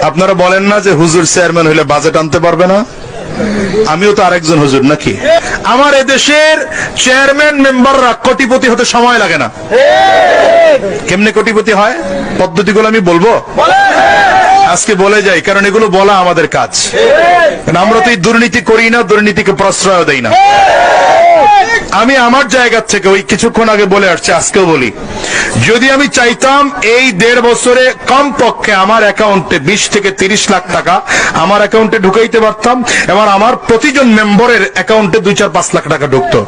আপনারা বলেন না যে হুজুর চেয়ারম্যান হইলে বাজেট আনতে পারবে না? আমিও তো আরেকজন হুজুর নাকি? আমার এদেশের চেয়ারম্যান মেম্বাররা কোটিপতি হতে সময় লাগে না। কেমনে কোটিপতি হয় পদ্ধতিগুলো আমি বলবো, আজকে বলে যাই, কারণ এগুলো বলা আমাদের কাজ। আমরা তো এই দুর্নীতি করি না, দুর্নীতিকে প্রশ্রয় দেই না। আমি আমার জায়গা থেকে ওই কিছুক্ষণ আগে বলে আসছি, আজকেও বলি, যদি আমি চাইতাম এই 1.5 বছরে কমপক্ষে আমার অ্যাকাউন্টে 20 থেকে 30 লাখ টাকা আমার অ্যাকাউন্টে ঢুকাইতে পারতাম, এবং আমার প্রতিজন মেম্বারের অ্যাকাউন্টে 2-4-5 লাখ টাকা ঢুকতো।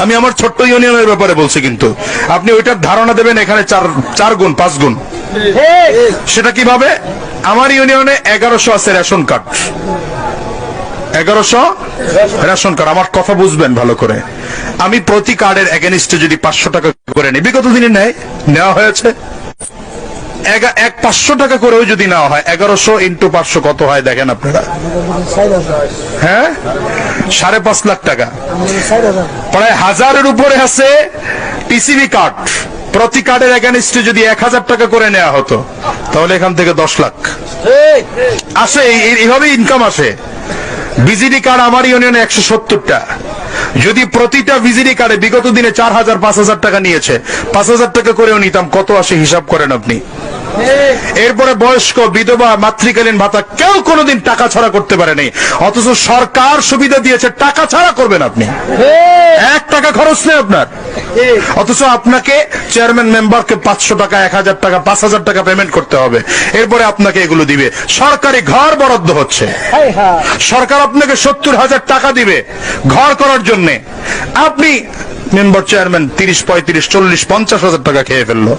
আমি আমার ছোট্ট ইউনিয়নের ব্যাপারে বলছি, কিন্তু আপনি ওইটার ধারণা দেবেন এখানে 4 গুণ 5 গুণ। সেটা কিভাবে? আমার ইউনিয়নে 1100 আছে রেশন কার্ড, 1100 রেশন কার্ড। আমার কথা বুঝবেন ভালো করে। আমি প্রতি কার্ডের এগেনিস্টে যদি 500 টাকা করে নিই, বিগত দিনে নেওয়া হয়েছে, 500 টাকা করেও যদি নেওয়া হয়, 1100 × 500 কত হয় দেখেন আপনারা? হ্যাঁ, 5.5 লাখ টাকা, প্রায় 1000-এর উপরে আছে টিসিবি কার্ড। প্রতি কার্ডের এগেনিস্টে যদি 1000 টাকা করে নেওয়া হতো, তাহলে এখান থেকে 10 লাখ আসে। এইভাবে ইনকাম আসে। ভিজিডি কার্ড আমার ইউনিয়নে 170টা। যদি প্রতিটা ভিজিডি কার্ডে বিগত দিনে 4000-5000 টাকা নিয়েছে, 5000 টাকা করেও নিতাম, কত আসে হিসাব করেন আপনি? এরপরে বয়স্ক, বিধবা, মাতৃকালীন ভাতা কেউ কোনোদিন টাকা ছাড়া করতে পারেনি, অথচ সরকার সুবিধা দিয়েছে টাকা ছাড়া করবেন আপনি। 1 টাকা খরচ নেই আপনার, অথচ আপনাকে চেয়ারম্যান মেম্বারকে 500 টাকা, 1000 টাকা, 5000 টাকা পেমেন্ট করতে হবে। এরপরে আপনাকে এগুলো দিবে। সরকারি ঘর বরাদ্দ হচ্ছে, সরকার আপনাকে 70,000 টাকা দিবে ঘর করার জন্য। আপনি মেম্বার চেয়ারম্যান 30, 35, 40, 50,000 টাকা খেয়ে ফেললো,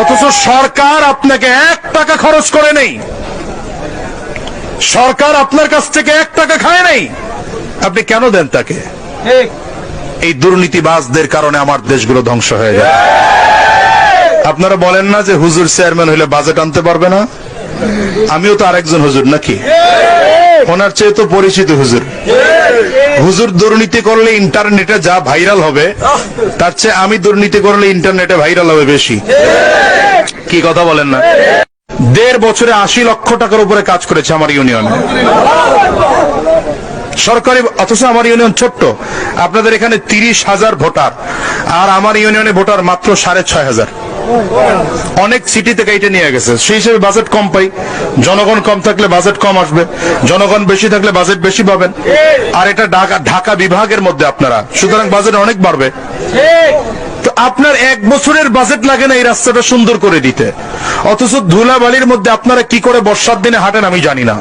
অথচ সরকার আপনাকে 1 টাকা খরচ করে নেই। সরকার আপনার কাছ থেকে 1 টাকা খায় নাই। আপনি কেন দেন তাকে? এই দুর্নীতিবাজদের কারণে আমার দেশগুলো ধ্বংস হয়ে যায়। আপনারা বলেন না যে হুজুর চেয়ারম্যান হইলে বাজেট আনতে পারবে না? আমিও তো আরেকজন হুজুর নাকি? ওনার চেয়ে তো পরিচিত হুজুর। হুজুর দুর্নীতি করলে ইন্টারনেটে যা ভাইরাল হবে, তার চেয়ে আমি দুর্নীতি করলে ইন্টারনেটে ভাইরাল হবে বেশি। কি কথা বলেন না? 1.5 বছরে 80 লক্ষ টাকার উপরে কাজ করেছে আমার ইউনিয়নে সরকারি, অথচ আমার ইউনিয়ন ছোট্ট। আপনাদের এখানে 30,000 ভোটার, আর আমার ইউনিয়নে ভোটার মাত্র 6,500। অনেক সিটি থেকে এটা নিয়ে গেছে, সেই হিসেবে বাজেট কম পাই। জনগণ কম থাকলে বাজেট কম আসবে, জনগণ বেশি থাকলে বাজেট বেশি পাবেন। আর এটা ঢাকা বিভাগের মধ্যে আপনারা, সুতরাং বাজেট অনেক বাড়বে। তো আপনার 1 বছরের বাজেট লাগে না এই রাস্তাটা সুন্দর করে দিতে, অথচ ধুলাবালির মধ্যে আপনারা কি করে বর্ষার দিনে হাঁটেন আমি জানি না।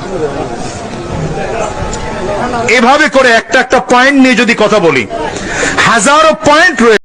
এভাবে করে একটা পয়েন্ট নিয়ে যদি কথা বলি, হাজারো পয়েন্ট রয়েছে।